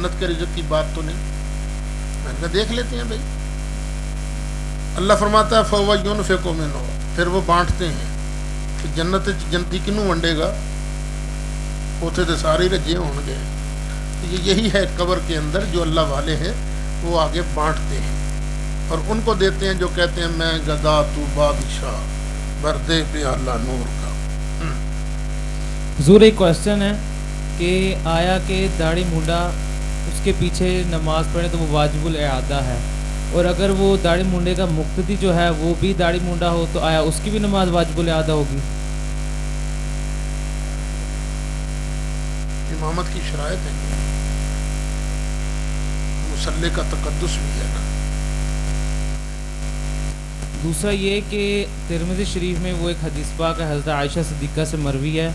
جنت کے رزق کی بات تو نہیں. میں نے کہا دیکھ لیتے ہیں بھائی. اللہ فرماتا ہے فَهُوَ يُنْفِقُ مِنْهُ, پھر وہ بانٹتے ہیں. کہ جنت جنتی کنوں ونڈے گا, اوتھے تے سارے رجے ہون گے. یہی ہے قبر کے اندر جو اللہ والے ہیں وہ آگے بانٹتے ہیں اور ان کو دیتے ہیں جو کہتے ہیں میں گدا تو بادشاہ بردے پہ اللہ نور کا. حضور ایک کوشچن ہے کہ آیا کہ داڑھی مونڈا اس کے پیچھے نماز پڑھے تو وہ واجب الاعادہ ہے, اور اگر وہ داڑھی مونڈے کا مقتدی جو ہے وہ بھی داڑھی مونڈا ہو تو آیا اس کی بھی نماز واجب الاعادہ ہوگی؟ امامت کی شرائط ہے, مصلی کا تقدس بھی ہے نا. دوسرا یہ کہ ترمذی شریف میں وہ ایک حدیث پاک ہے حضرت عائشہ صدیقہ سے مروی ہے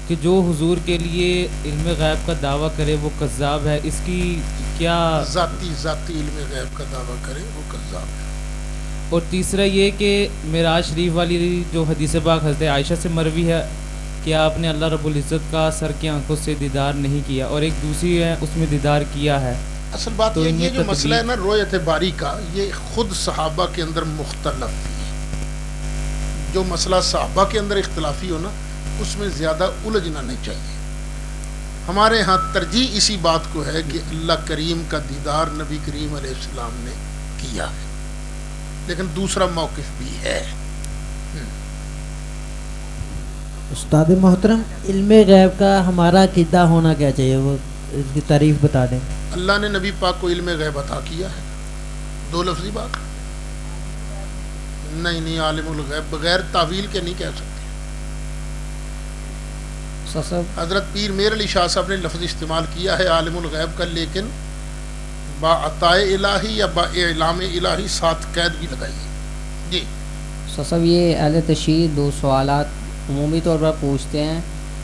کہ جو حضور کے لیے علم غیب کا دعویٰ کرے وہ کذاب ہے. اس کی کیا ذاتی علم غیب کا دعویٰ کرے وہ کذاب ہے. اور تیسرا یہ کہ معراج شریف والی جو حدیث پاک حضرت عائشہ سے مروی ہے کہ آپ نے اللہ رب العزت کا سر کی آنکھوں سے دیدار نہیں کیا, اور ایک دوسری ہے اس میں دیدار کیا ہے. اصل بات یہ جو مسئلہ ہے نا رؤیت باری کا, یہ خود صحابہ کے اندر مختلف ہے. جو مسئلہ صحابہ کے اندر اختلافی ہو نا اس میں زیادہ الجھنا نہیں چاہیے. ہمارے ہاں ترجیح اسی بات کو ہے کہ اللہ کریم کا دیدار نبی کریم علیہ السلام نے کیا ہے, لیکن دوسرا موقف بھی ہے. استاد محترم, علم غیب کا ہمارا عقیدہ ہونا کیا چاہیے, وہ اس کی تعریف بتا دیں. اللہ نے نبی پاک کو علم غیب عطا کیا ہے, دو لفظی بات نہیں عالم الغیب بغیر تعویل کے نہیں کہہ سکتے. حضرت پیر میر علی شاہ صاحب نے لفظ استعمال کیا ہے عالم الغیب کا, لیکن با عطاء الہی یا با اعلام الہی ساتھ قید بھی لگائی ہے. جی صاحب, یہ اہل تشیع دو سوالات عمومی طور پر پوچھتے ہیں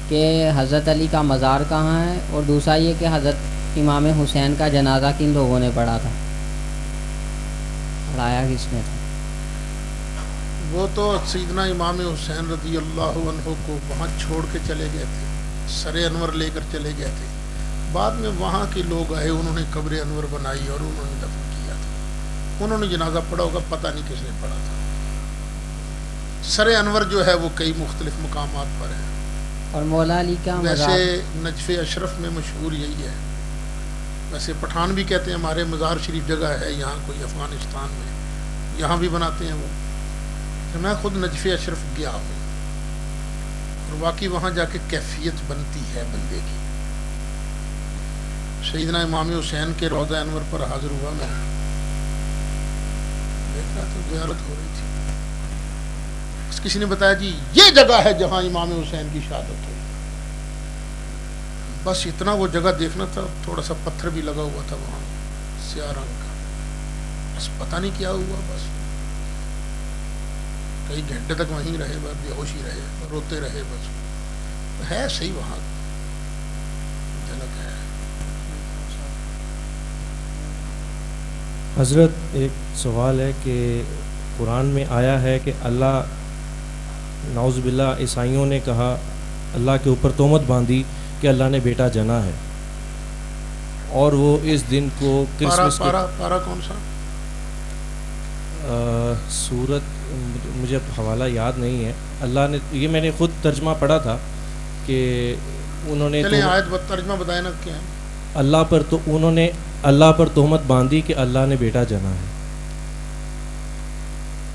کہ حضرت علی کا مزار کہاں ہے, اور دوسرا یہ کہ حضرت امام حسین کا جنازہ کن لوگوں نے پڑھا تھا, پڑھایا کس نے تھا؟ وہ تو سیدنا امام حسین رضی اللہ عنہ کو وہاں چھوڑ کے چلے گئے تھے, سر انور لے کر چلے گئے تھے. بعد میں وہاں کے لوگ آئے, انہوں نے قبر انور بنائی اور انہوں نے دفن کیا تھا. انہوں نے جنازہ پڑھا ہوگا, پتہ نہیں کس نے پڑھا تھا. سر انور جو ہے وہ کئی مختلف مقامات پر ہے, اور مولا علی کا ویسے نجف اشرف میں مشہور یہی ہے. ویسے پٹھان بھی کہتے ہیں ہمارے مزار شریف جگہ ہے یہاں کوئی افغانستان میں, یہاں بھی بناتے ہیں وہ. میں خود نجف اشرف گیا ہوں اور واقعی وہاں جا کے کیفیت بنتی ہے بندے کی. سیدنا امام حسین کے روضہ انور پر حاضر ہوا, میں دیکھ رہا تھا زیارت ہو رہی تھی. کسی نے بتایا جی یہ جگہ ہے جہاں امام حسین کی شہادت ہوئی. بس اتنا وہ جگہ دیکھنا تھا, تھوڑا سا پتھر بھی لگا ہوا تھا وہاں سیاہ رنگ کا, بس پتہ نہیں کیا ہوا. بس کئی گھنٹے تک وہیں رہے, بس بے ہوشی رہے, روتے رہے. بس ہے صحیح وہاں جھلک ہے. حضرت ایک سوال ہے کہ قرآن میں آیا ہے کہ اللہ نعوذ باللہ عیسائیوں نے کہا, اللہ کے اوپر تہمت باندھی کہ اللہ نے بیٹا جنا ہے, اور وہ اس دن کو کرسمس پارا کون سا سورت مجھے حوالہ یاد نہیں ہے. اللہ نے یہ میں نے خود ترجمہ پڑھا تھا کہ انہوں نے آیت ترجمہ بتائے نا کیا ہے. انہوں نے اللہ پر تہمت باندھی کہ اللہ نے بیٹا جنا ہے.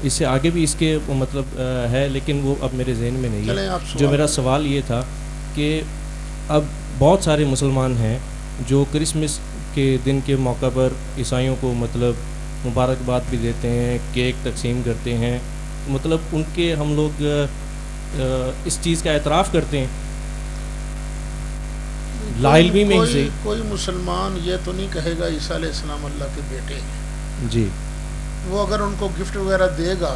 اس سے آگے بھی اس کے مطلب ہے, لیکن وہ اب میرے ذہن میں نہیں ہے. جو میرا سوال یہ تھا کہ اب بہت سارے مسلمان ہیں جو کرسمس کے دن کے موقع پر عیسائیوں کو مطلب مبارکباد بھی دیتے ہیں, کیک تقسیم کرتے ہیں, مطلب ان کے ہم لوگ اس چیز کا اعتراف کرتے ہیں. لاعلمی میں سے کوئی مسلمان یہ تو نہیں کہے گا عیسیٰ علیہ السلام اللہ کے بیٹے ہیں. جی, وہ اگر ان کو گفٹ وغیرہ دے گا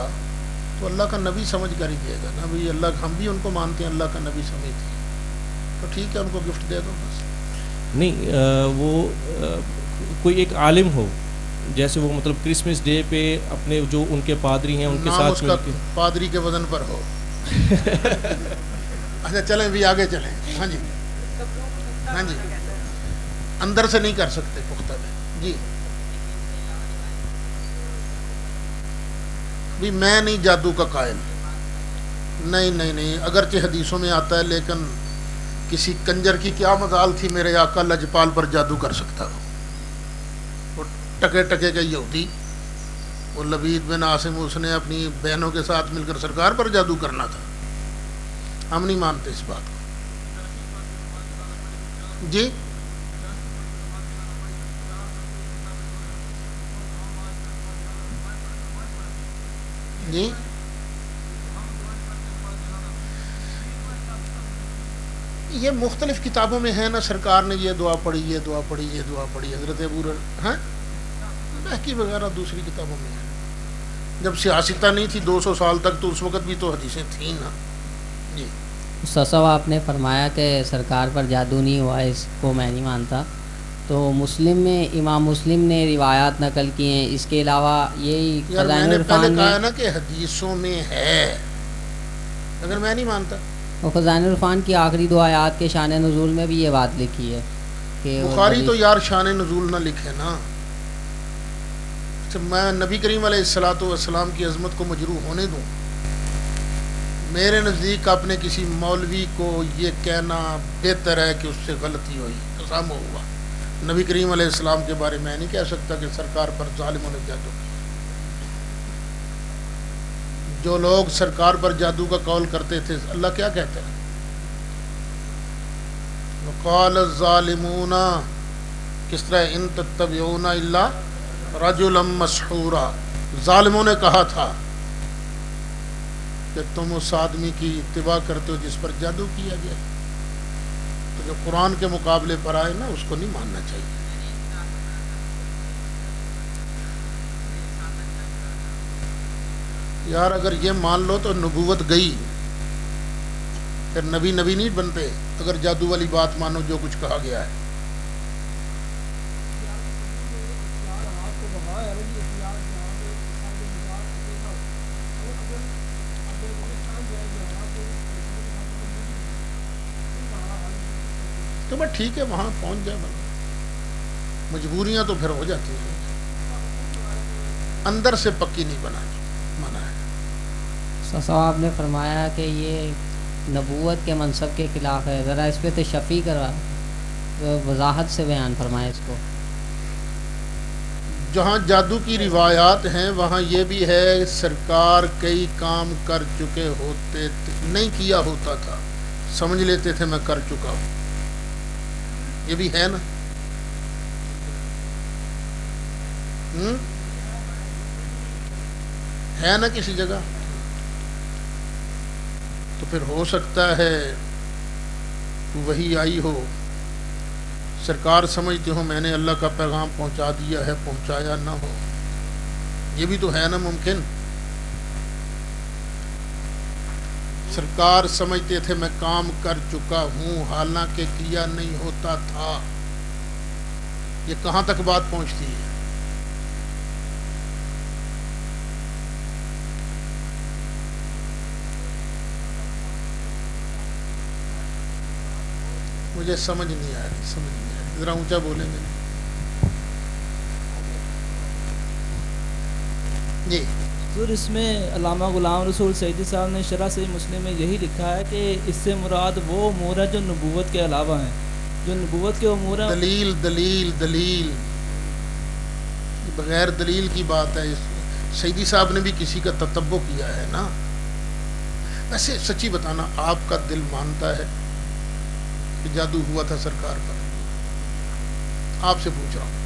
تو اللہ کا نبی سمجھ کر ہی دے گا نا. بھائی اللہ, ہم بھی ان کو مانتے ہیں اللہ کا نبی سمجھتے ہیں, تو ٹھیک ہے ان کو گفٹ دے دو بس. نہیں, وہ کوئی ایک عالم ہو, جیسے وہ مطلب کرسمس ڈے پہ اپنے جو ان کے پادری ہیں ان کے ساتھ مل کے پادری کے وزن پر ہو. اچھا چلیں بھی آگے چلیں. ہاں جی, ہاں جی. اندر سے نہیں کر سکتے پختہ میں. جی بھی میں نہیں جادو کا قائل, نہیں, اگرچہ حدیثوں میں آتا ہے, لیکن کسی کنجر کی کیا مجال تھی میرے آقا لجپال پر جادو کر سکتا ہو. وہ ٹکے کا یہودی, وہ لبید بن عاصم, اس نے اپنی بہنوں کے ساتھ مل کر سرکار پر جادو کرنا تھا. ہم نہیں مانتے اس بات کو. جی جی یہ مختلف کتابوں میں ہے نا, سرکار نے یہ دعا پڑھی, یہ دعا پڑھی, یہ دعا پڑھی, حضرت ابو ہاں بہکی وغیرہ دوسری کتابوں میں ہے. جب سیاستہ نہیں تھی 200 سال تک تو اس وقت بھی تو حدیثیں تھیں نا. جی سسو آپ نے فرمایا کہ سرکار پر جادو نہیں ہوا, اس کو میں نہیں مانتا. تو مسلم میں امام مسلم نے روایات نقل کی ہیں, اس کے علاوہ یہی میں نے پہلے کہا نا کہ حدیثوں میں ہے, اگر میں نہیں مانتا. اور خزائن عرفان کی آخری 2 آیات کے شان نزول میں بھی یہ بات لکھی ہے کہ بخاری تو یار شان نزول نہ لکھے نا. میں نبی کریم علیہ الصلوۃ والسلام کی عظمت کو مجروح ہونے دوں؟ میرے نزدیک اپنے کسی مولوی کو یہ کہنا بہتر ہے کہ اس سے غلطی ہوئی, قسم ہوا. نبی کریم علیہ السلام کے بارے میں نہیں کہہ سکتا کہ سرکار پر ظالموں نے جادو کیا. جو لوگ سرکار پر جادو کا قول کرتے تھے, اللہ کیا کہتا ہے؟ وقال الظالمون, کس طرح, ان تتبعون الا رجلا مسحورا. ظالموں نے کہا تھا کہ تم اس آدمی کی اتباع کرتے ہو جس پر جادو کیا گیا. تو جو قرآن کے مقابلے پر آئے نا, اس کو نہیں ماننا چاہیے. یار اگر یہ مان لو تو نبوت گئی, پھر نبی نہیں بنتے. اگر جادو والی بات مانو جو کچھ کہا گیا ہے. تو بس ٹھیک ہے, وہاں پہنچ جائے. مجبوریاں تو پھر ہو جاتی ہیں, اندر سے پکی نہیں بنانی, منع ہے. صاحب نے فرمایا کہ یہ نبوت کے منصب کے خلاف ہے, ذرا اس پہ تشفی کروا, وضاحت سے بیان فرمائے اس کو. جہاں جادو کی روایات ہیں وہاں یہ بھی ہے سرکار کئی کام کر چکے ہوتے, نہیں کیا ہوتا تھا, سمجھ لیتے تھے میں کر چکا ہوں. یہ بھی ہے نا. ہے نا کسی جگہ. تو پھر ہو سکتا ہے وہی آئی ہو, سرکار سمجھتے ہو میں نے اللہ کا پیغام پہنچا دیا ہے, پہنچایا نہ ہو. یہ بھی تو ہے نا ممکن. سرکار سمجھتے تھے میں کام کر چکا ہوں, حالانکہ کیا نہیں ہوتا تھا. یہ کہاں تک بات پہنچتی ہے؟ مجھے سمجھ نہیں آ رہی, ذرا اونچا بولیں گے. جی حضور, اس میں علامہ غلام رسول سعیدی صاحب نے شرح صحیح مسلم میں یہی لکھا ہے کہ اس سے مراد وہ امور ہے جو نبوت کے علاوہ ہیں, جو نبوت کے امور ہیں. دلیل بغیر دلیل کی بات ہے. سعیدی صاحب نے بھی کسی کا تتبع کیا ہے نا. ویسے سچی بتانا, آپ کا دل مانتا ہے کہ جادو ہوا تھا سرکار پر؟ آپ سے پوچھ رہا ہوں.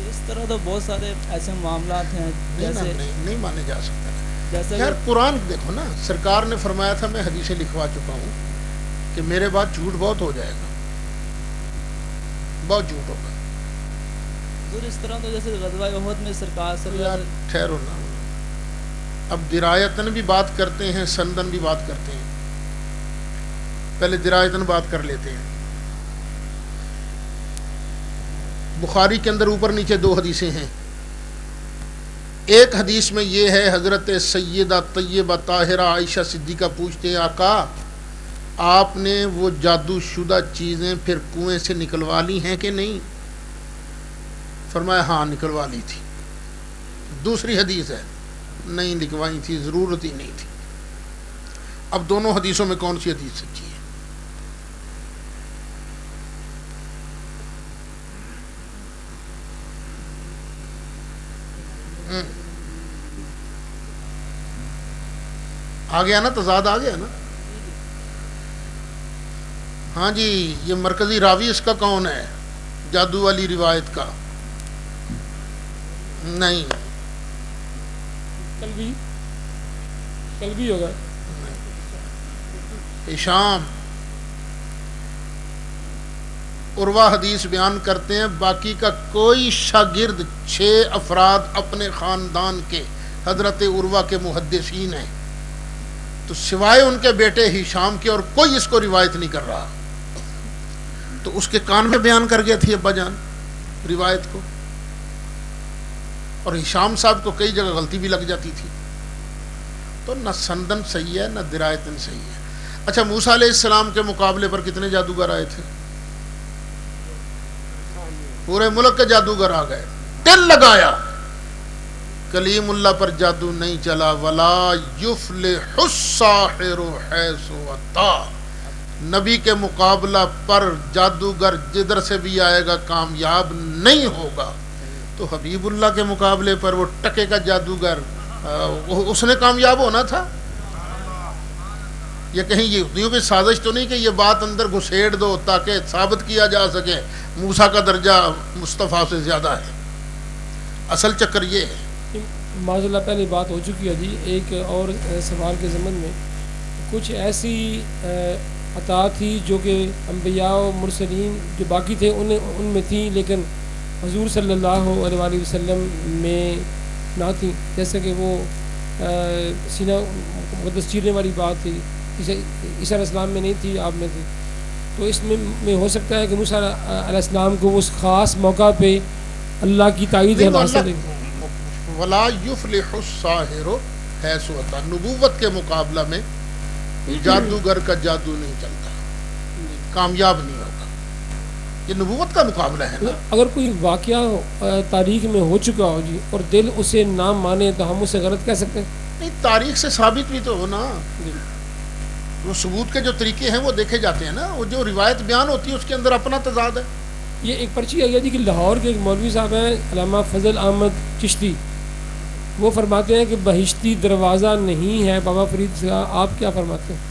اس طرح تو بہت سارے ایسے معاملات ہیں جیسے نہیں مانے جا سکتا. جیسے یار قرآن دیکھو نا, سرکار نے فرمایا تھا میں حدیثیں لکھوا چکا ہوں کہ میرے بعد جھوٹ بہت ہو جائے گا, بہت جھوٹ ہوگا. اس طرح تو جیسے غزوہ احد میں سرکار صلی اللہ علیہ وسلم. ٹھہرو نا, اب درایتن بھی بات کرتے ہیں, سندن بھی بات کرتے ہیں. پہلے درایتن بات کر لیتے ہیں. بخاری کے اندر اوپر نیچے 2 حدیثیں ہیں. ایک حدیث میں یہ ہے, حضرت سیدہ طیبہ طاہرہ عائشہ صدیقہ پوچھتے ہیں آقا آپ نے وہ جادو شدہ چیزیں پھر کنویں سے نکلوا لی ہیں کہ نہیں؟ فرمایا ہاں نکلوا لی تھی. دوسری حدیث ہے نہیں نکلوائی تھی، ضرورت ہی نہیں تھی. اب دونوں حدیثوں میں کون سی حدیث سچی ہے؟ آ گیا نا، تضاد آ گیا نا. ہاں جی، یہ مرکزی راوی اس کا کون ہے جادو والی روایت کا؟ نہیں، کل بھی ہوگا. ہشام عروہ حدیث بیان کرتے ہیں، باقی کا کوئی شاگرد 6 افراد اپنے خاندان کے حضرت عروہ کے محدثین ہیں، تو سوائے ان کے بیٹے ہشام کے اور کوئی اس کو روایت نہیں کر رہا. تو اس کے کان میں بیان کر گیا تھی ابا جان روایت کو، اور ہشام صاحب کو کئی جگہ غلطی بھی لگ جاتی تھی. تو نہ سندن صحیح ہے نہ درایتن صحیح ہے. اچھا، موسیٰ علیہ السلام کے مقابلے پر کتنے جادوگر آئے تھے؟ پورے ملک کے جادوگر آ گئے. دل لگایا، کلیم اللہ پر جادو نہیں چلا. ولا یفلح الساحر حیث اتی، نبی کے مقابلہ پر جادوگر جدھر سے بھی آئے گا کامیاب نہیں ہوگا. تو حبیب اللہ کے مقابلے پر وہ ٹکے کا جادوگر اس نے کامیاب ہونا تھا. یہ کہیں یہودیوں کی سازش تو نہیں کہ یہ بات اندر گھسیڑ دو تاکہ ثابت کیا جا سکے موسیٰ کا درجہ مصطفیٰ سے زیادہ ہے. اصل چکر یہ ہے. معاذ اللہ پہلے بات ہو چکی ہے جی. ایک اور سوال کے ضمن میں کچھ ایسی عطا تھی جو کہ انبیاء و مرسلین جو باقی تھے ان میں تھیں، لیکن حضور صلی اللہ علیہ وآلہ وسلم میں نہ تھیں. جیسے کہ وہ سینہ مقدس چیرنے والی بات تھی، عیسیٰ علیہ السلام میں نہیں تھی، آپ میں تھی. تو اس میں ہو سکتا ہے کہ موسیٰ علیہ السلام کو اس خاص موقع پہ اللہ کی تائید حاصل ہے. ولا یفلح الساحر حیث اتی، نبوت کے مقابلہ میں جادوگر کا جادو نہیں چلتا، کامیاب نہیں ہوگا. یہ نبوت کا مقابلہ ہے نا. اگر کوئی واقعہ تاریخ میں ہو چکا ہو جی اور دل اسے نہ مانے تو ہم اسے غلط کہہ سکتے ہیں؟ نہیں، تاریخ سے ثابت بھی تو ہونا. وہ ثبوت کے جو طریقے ہیں وہ دیکھے جاتے ہیں نا. وہ جو روایت بیان ہوتی ہے اس کے اندر اپنا تضاد ہے. یہ ایک پرچی آئی ہے جی کہ لاہور کے ایک مولوی صاحب ہیں علامہ فضل احمد چشتی، وہ فرماتے ہیں کہ بہشتی دروازہ نہیں ہے بابا فرید کا. آپ کیا فرماتے ہیں؟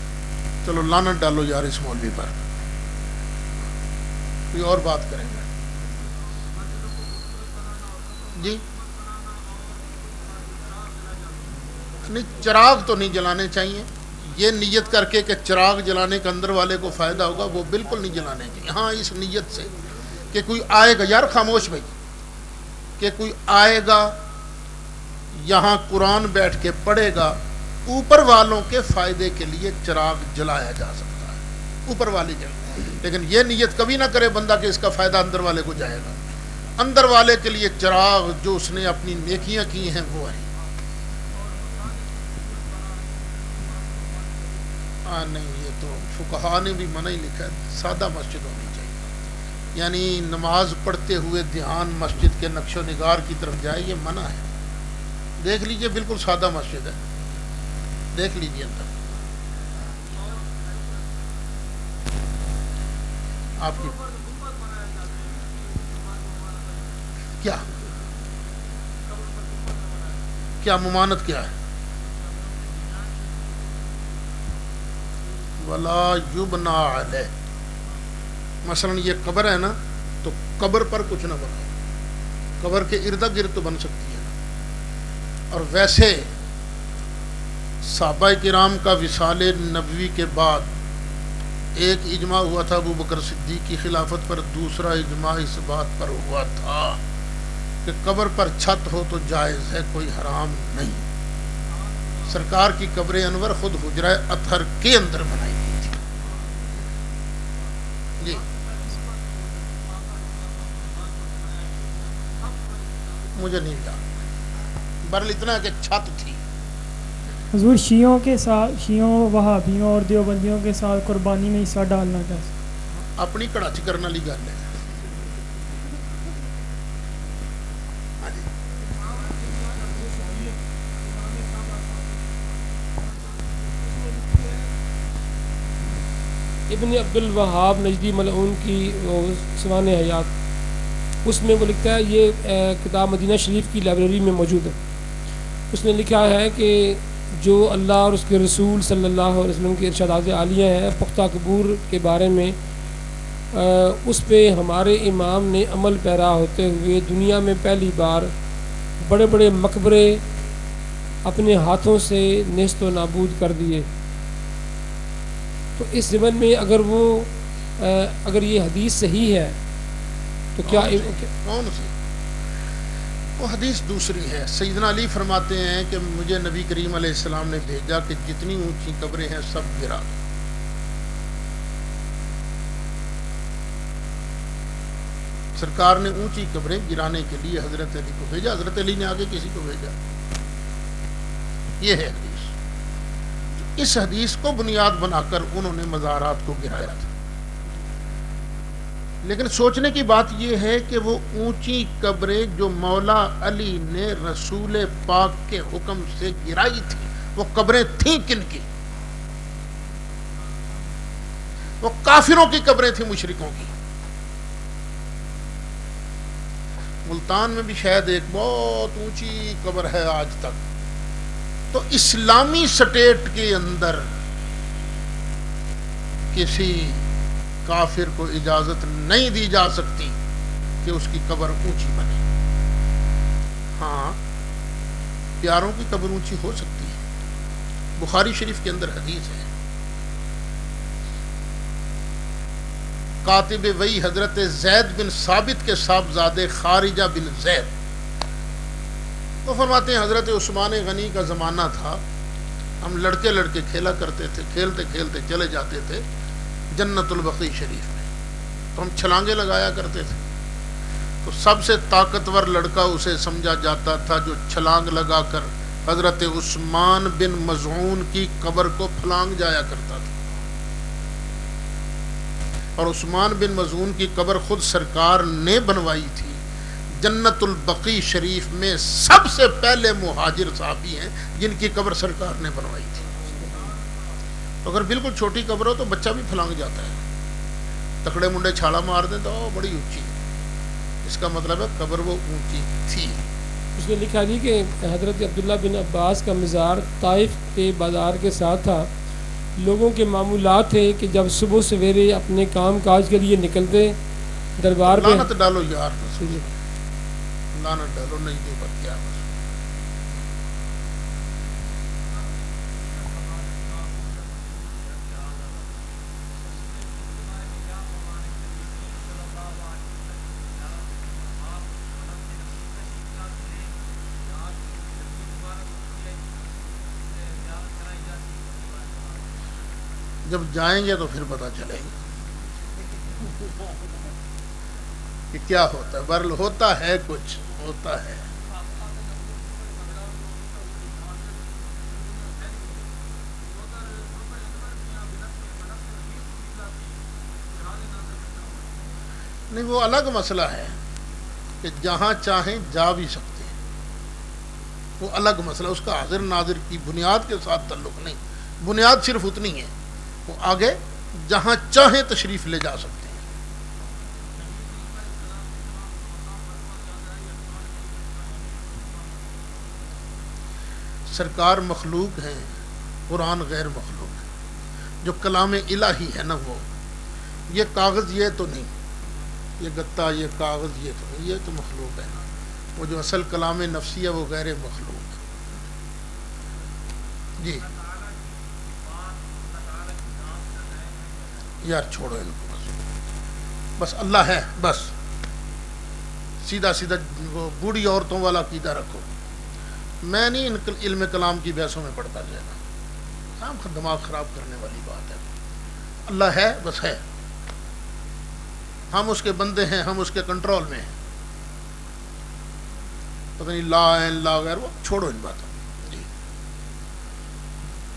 چلو لعنت ڈالو یار اس مولوی پر. کوئی اور بات کریں گے جی؟ نہیں، چراغ تو نہیں جلانے چاہیے. یہ نیت کر کے کہ چراغ جلانے کے اندر والے کو فائدہ ہوگا وہ بالکل نہیں جلانے چاہیے. ہاں اس نیت سے کہ کوئی آئے گا، یار خاموش بھائی، کہ کوئی آئے گا یہاں قرآن بیٹھ کے پڑھے گا، اوپر والوں کے فائدے کے لیے چراغ جلایا جا سکتا ہے، اوپر والے جلائے. لیکن یہ نیت کبھی نہ کرے بندہ کہ اس کا فائدہ اندر والے کو جائے گا. اندر والے کے لیے چراغ جو اس نے اپنی نیکیاں کی ہیں وہ ہیں. نہیں، یہ تو فقہا نے بھی منع ہی لکھا ہے، سادہ مسجد ہونی چاہیے. یعنی نماز پڑھتے ہوئے دھیان مسجد کے نقش و نگار کی طرف جائے، یہ منع ہے. دیکھ لیجئے، بالکل سادہ مسجد ہے، دیکھ لیجئے اندر. آپ کی کیا ممانت کیا ہے؟ ولا یبنا علیہ. مثلا یہ قبر ہے نا، تو قبر پر کچھ نہ بناؤ. قبر کے ارد گرد تو بن سکتی ہے. اور ویسے صحابہ کرام کا وصال نبوی کے بعد ایک اجماع ہوا تھا ابو بکر صدیق کی خلافت پر، دوسرا اجماع اس بات پر ہوا تھا کہ قبر پر چھت ہو تو جائز ہے، کوئی حرام نہیں. سرکار کی قبر انور خود حجرہ اطہر کے اندر بنائی گئی تھی. جی مجھے نہیں جانتا، برل اتنا کہ چھت تھی. حضور شیعوں کے ساتھ، شیعوں وہابیوں اور دیوبندیوں کے ساتھ قربانی میں حصہ ڈالنا کیسے؟ اپنی کڑاچ کرنے والی گل ہے. ابن عبد الوہاب نجدی ملعون کی سوانح حیات، اس میں وہ لکھتا ہے، یہ کتاب مدینہ شریف کی لائبریری میں موجود ہے. اس نے لکھا ہے کہ جو اللہ اور اس کے رسول صلی اللہ علیہ وسلم کے ارشادات عالیہ ہیں پختہ قبور کے بارے میں، اس پہ ہمارے امام نے عمل پیرا ہوتے ہوئے دنیا میں پہلی بار بڑے بڑے مقبرے اپنے ہاتھوں سے نیست و نابود کر دیے. تو اس زمن میں اگر یہ حدیث صحیح ہے تو کیا کون سی؟ وہ حدیث دوسری ہے. سیدنا علی فرماتے ہیں کہ مجھے نبی کریم علیہ السلام نے بھیجا کہ جتنی اونچی قبریں ہیں سب گرا دو. سرکار نے اونچی قبریں گرانے کے لیے حضرت علی کو بھیجا، حضرت علی نے آگے کسی کو بھیجا. یہ ہے حدیث. اس حدیث کو بنیاد بنا کر انہوں نے مزارات کو گرایا تھا. لیکن سوچنے کی بات یہ ہے کہ وہ اونچی قبریں جو مولا علی نے رسول پاک کے حکم سے گرائی تھی، وہ قبریں تھیں کن کی؟ وہ کافروں کی قبریں تھیں، مشرکوں کی. ملتان میں بھی شاید ایک بہت اونچی قبر ہے آج تک. تو اسلامی سٹیٹ کے اندر کسی کافر کو اجازت نہیں دی جا سکتی کہ اس کی قبر اونچی بنے. ہاں، پیاروں کی قبر اونچی ہو سکتی ہے. بخاری شریف کے اندر حدیث ہے، کاتب وحی حضرت زید بن ثابت کے صاحبزادے خارجہ بن زید، وہ فرماتے ہیں حضرت عثمان غنی کا زمانہ تھا، ہم لڑکے لڑکے کھیلا کرتے تھے، کھیلتے کھیلتے چلے جاتے تھے جنت البقیع شریف میں، تو ہم چھلانگے لگایا کرتے تھے. تو سب سے طاقتور لڑکا اسے سمجھا جاتا تھا جو چھلانگ لگا کر حضرت عثمان بن مظعون کی قبر کو پھلانگ جایا کرتا تھا. اور عثمان بن مظعون کی قبر خود سرکار نے بنوائی تھی. جنت البقیع شریف میں سب سے پہلے مہاجر صحابی ہیں جن کی قبر سرکار نے بنوائی تھی. تو اگر بالکل چھوٹی قبر ہو تو بچہ بھی پھلانگ جاتا ہے، تکڑے منڈے چھالا مار دیں تو بڑی اونچی ہے. اس کا مطلب ہے قبر وہ اونچی تھی. اس نے لکھا جی کہ حضرت عبداللہ بن عباس کا مزار طائف کے بازار کے ساتھ تھا. لوگوں کے معمولات تھے کہ جب صبح سویرے اپنے کام کاج کے لیے نکلتے دربار پہ، لعنت ڈالو یار، لعنت ڈالو، نہیں دے پر کیا بس. جب جائیں گے تو پھر پتہ چلے گا کہ کیا ہوتا ہے. برل ہوتا ہے، کچھ ہوتا ہے. نہیں، وہ الگ مسئلہ ہے کہ جہاں چاہیں جا بھی سکتے ہیں، وہ الگ مسئلہ. اس کا حاضر ناظر کی بنیاد کے ساتھ تعلق نہیں. بنیاد صرف اتنی ہے، وہ آگے جہاں چاہیں تشریف لے جا سکتے ہیں. سرکار مخلوق ہیں، قرآن غیر مخلوق ہے. جو کلام الہی ہے نا، وہ یہ کاغذ یہ تو نہیں، یہ گتا، یہ کاغذ یہ تو نہیں، یہ تو مخلوق ہے. وہ جو اصل کلام نفسی ہے وہ غیر مخلوق ہے. جی یار چھوڑو ان کو، بس اللہ ہے، بس سیدھا سیدھا وہ بوڑھی عورتوں والا عقیدہ رکھو. میں نہیں ان علم کلام کی بحثوں میں پڑھتا جانا، ہم دماغ خراب کرنے والی بات ہے. اللہ ہے، بس ہے، ہم اس کے بندے ہیں، ہم اس کے کنٹرول میں ہیں. پتہ نہیں لا ہے لا غیر، وہ چھوڑو ان باتوں. جی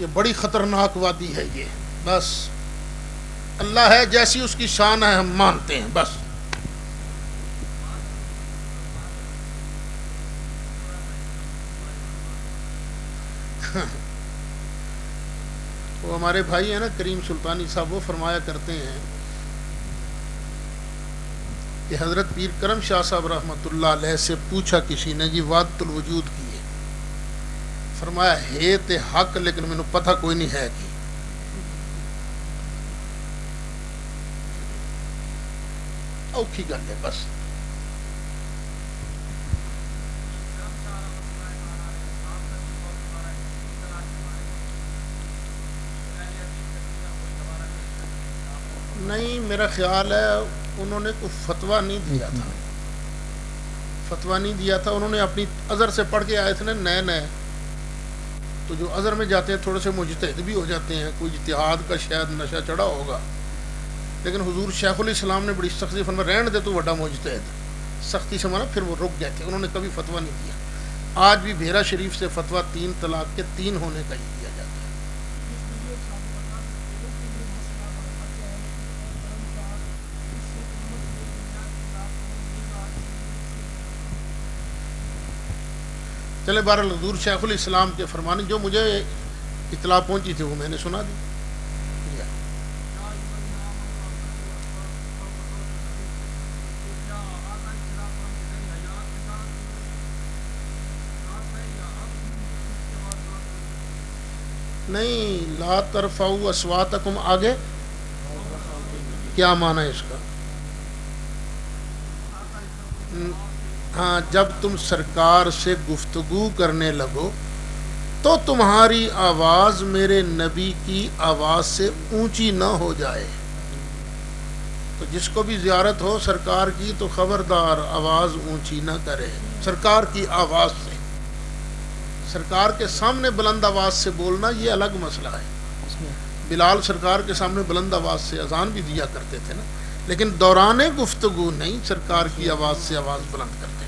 یہ بڑی خطرناک وادی ہے یہ. بس اللہ ہے جیسی اس کی شان ہے ہم مانتے ہیں بس. وہ ہمارے بھائی ہیں نا کریم سلطانی صاحب، وہ فرمایا کرتے ہیں کہ حضرت پیر کرم شاہ صاحب رحمۃ اللہ علیہ سے پوچھا کسی نے جی وحدت الوجود کی ہے، فرمایا ہے تے حق لیکن مینوں پتہ کوئی نہیں ہے کی. اوکھی گل ہے بس. نہیں میرا خیال ہے انہوں نے کوئی فتویٰ نہیں دیا تھا، فتویٰ نہیں دیا تھا. انہوں نے اپنی ازہر سے پڑھ کے آئے تھے نا نئے نئے، تو جو ازہر میں جاتے ہیں تھوڑے سے مجتہد بھی ہو جاتے ہیں، کوئی اجتہاد کا شاید نشہ چڑھا ہوگا. لیکن حضور شیخ الاسلام نے بڑی سختی فرمایا رہن دے تو بڑا مجتہد، سختی سے مانا پھر وہ رک گئے تھے. انہوں نے کبھی فتویٰ نہیں دیا. آج بھی بھیرا شریف سے فتویٰ 3 طلاق کے 3 ہونے کا ہی دیا جاتا ہے. چلے بہرحال حضور شیخ الاسلام کے فرمانے جو مجھے اطلاع پہنچی تھی وہ میں نے سنا دی. نہیں لا ترفعوا اصواتکم آگے کیا معنی ہے اس کا؟ ہاں جب تم سرکار سے گفتگو کرنے لگو تو تمہاری آواز میرے نبی کی آواز سے اونچی نہ ہو جائے. تو جس کو بھی زیارت ہو سرکار کی تو خبردار آواز اونچی نہ کرے. سرکار کی آواز سے، سرکار کے سامنے بلند آواز سے بولنا یہ الگ مسئلہ ہے. بلال سرکار کے سامنے بلند آواز سے اذان بھی دیا کرتے تھے نا، لیکن دوران گفتگو نہیں سرکار کی آواز سے آواز بلند کرتے.